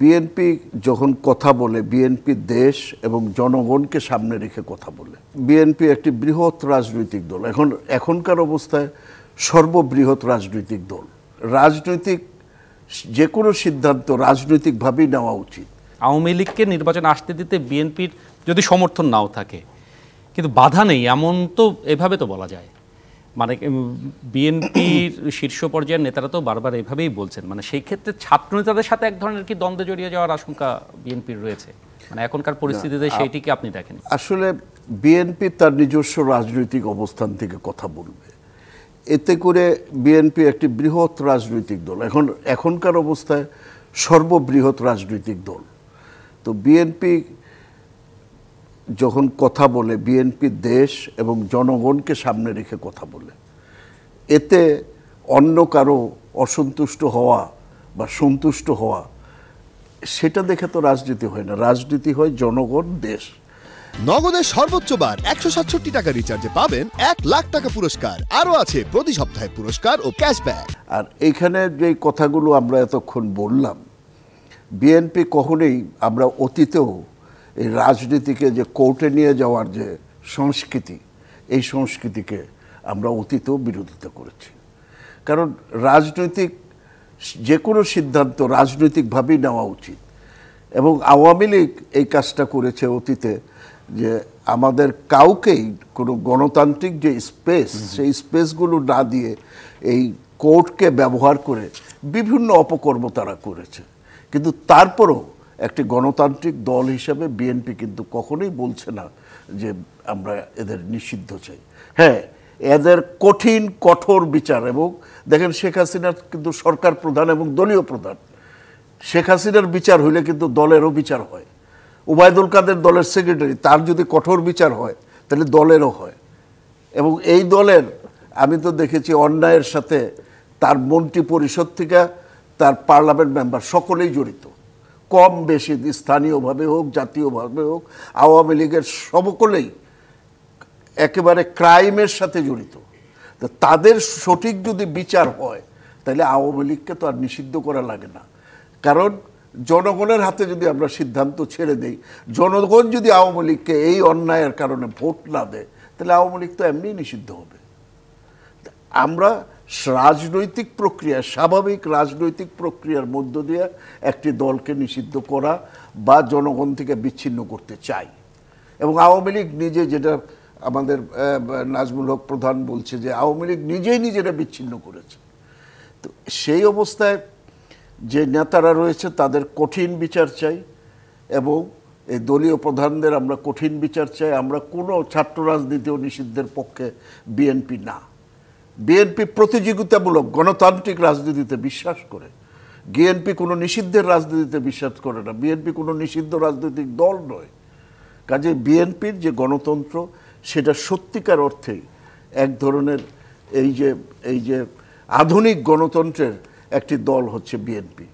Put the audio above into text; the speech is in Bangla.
বিএনপি যখন কথা বলে, বিএনপি দেশ এবং জনগণকে সামনে রেখে কথা বলে। বিএনপি একটি বৃহৎ রাজনৈতিক দল, এখনকার অবস্থায় সর্ববৃহৎ রাজনৈতিক দল। রাজনৈতিক যে কোনো সিদ্ধান্ত রাজনৈতিকভাবেই নেওয়া উচিত। আওয়ামী লীগকে নির্বাচনে আসতে দিতে বিএনপির যদি সমর্থন নাও থাকে, কিন্তু বাধা নেই এমন তো এভাবে তো বলা যায়। মানে বিএনপির শীর্ষ পর্যায়ের নেতারা তো বারবার এভাবেই বলছেন, মানে সেই ক্ষেত্রে ছাত্র নেতাদের সাথে এক ধরনের কি দ্বন্দ্বে জড়িয়ে যাওয়ার আশঙ্কা বিএনপির রয়েছে? মানে এখনকার পরিস্থিতিতে সেইটিকে আপনি দেখেন? আসলে বিএনপি তার নিজস্ব রাজনৈতিক অবস্থান থেকে কথা বলবে, এতে করে বিএনপি একটি বৃহৎ রাজনৈতিক দল, এখনকার অবস্থায় সর্ববৃহৎ রাজনৈতিক দল। তো বিএনপি যখন কথা বলে, বিএনপি দেশ এবং জনগণকে সামনে রেখে কথা বলে, এতে অন্য কারো অসন্তুষ্ট হওয়া বা সন্তুষ্ট হওয়া, সেটা দেখে তো রাজনীতি হয় না। রাজনীতি হয় জনগণ, দেশ। নগদের সর্বোচ্চ বার 167 টাকা রিচার্জে পাবেন 1 লাখ টাকা পুরস্কার। আরও আছে প্রতি সপ্তাহে পুরস্কার ও ক্যাশব্যাক। আর এইখানে যে কথাগুলো আমরা এতক্ষণ বললাম, বিএনপি কখনোই, আমরা অতীতেও এই রাজনীতিকে যে কোর্টে নিয়ে যাওয়ার যে সংস্কৃতি, এই সংস্কৃতিকে আমরা অতীতেও বিরোধিতা করেছি। কারণ রাজনৈতিক যে কোনো সিদ্ধান্ত রাজনৈতিকভাবেই নেওয়া উচিত। এবং আওয়ামী লীগ এই কাজটা করেছে অতীতে, যে আমাদের কাউকেই কোনো গণতান্ত্রিক যে স্পেস, সেই স্পেসগুলো না দিয়ে এই কোর্টকে ব্যবহার করে বিভিন্ন অপকর্ম তারা করেছে। কিন্তু তারপরও একটি গণতান্ত্রিক দল হিসেবে বিএনপি কিন্তু কখনোই বলছে না যে আমরা এদের নিষিদ্ধ চাই। হ্যাঁ, এদের কঠিন কঠোর বিচার। এবং দেখেন, শেখ হাসিনার কিন্তু সরকার প্রধান এবং দলীয় প্রধান। শেখ হাসিনার বিচার হইলে কিন্তু দলেরও বিচার হয়। ওবায়দুল কাদের দলের সেক্রেটারি, তার যদি কঠোর বিচার হয় তাহলে দলেরও হয়। এবং এই দলের আমি তো দেখেছি অন্যায়ের সাথে তার মন্ত্রী পরিষদ থেকে তার পার্লামেন্ট মেম্বার সকলেই জড়িত, কম বেশি, স্থানীয়ভাবে হোক জাতীয়ভাবে হোক। আওয়ামী লীগের সকলেই একেবারে ক্রাইমের সাথে জড়িত। তো তাদের সঠিক যদি বিচার হয় তাহলে আওয়ামী লীগকে তো আর নিষিদ্ধ করা লাগে না। কারণ জনগণের হাতে যদি আমরা সিদ্ধান্ত ছেড়ে দেই, জনগণ যদি আওয়ামী লীগকে এই অন্যায়ের কারণে ভোট না দেয়, তাহলে আওয়ামী লীগ তো এমনিই নিষিদ্ধ হবে। আমরা রাজনৈতিক প্রক্রিয়া, স্বাভাবিক রাজনৈতিক প্রক্রিয়ার মধ্য দিয়ে একটি দলকে নিষিদ্ধ করা বা জনগণ থেকে বিচ্ছিন্ন করতে চাই। এবং আওয়ামী লীগ নিজে, যেটা আমাদের নাজমুল হক প্রধান বলছে, যে আওয়ামী লীগ নিজেই নিজেরা বিচ্ছিন্ন করেছে। তো সেই অবস্থায় যে নেতারা রয়েছে তাদের কঠিন বিচার চাই, এবং এই দলীয় প্রধানদের আমরা কঠিন বিচার চাই। আমরা কোনো ছাত্র রাজনীতি ও নিষিদ্ধের পক্ষে বিএনপি না। বিএনপি প্রতিযোগিতামূলক গণতান্ত্রিক রাজনীতিতে বিশ্বাস করে। বিএনপি কোনো নিষিদ্ধের রাজনীতিতে বিশ্বাস করে না। বিএনপি কোনো নিষিদ্ধ রাজনৈতিক দল নয়। কাজে বিএনপির যে গণতন্ত্র, সেটা সত্যিকার অর্থেই এক ধরনের এই যে আধুনিক গণতন্ত্রের একটি দল হচ্ছে বিএনপি।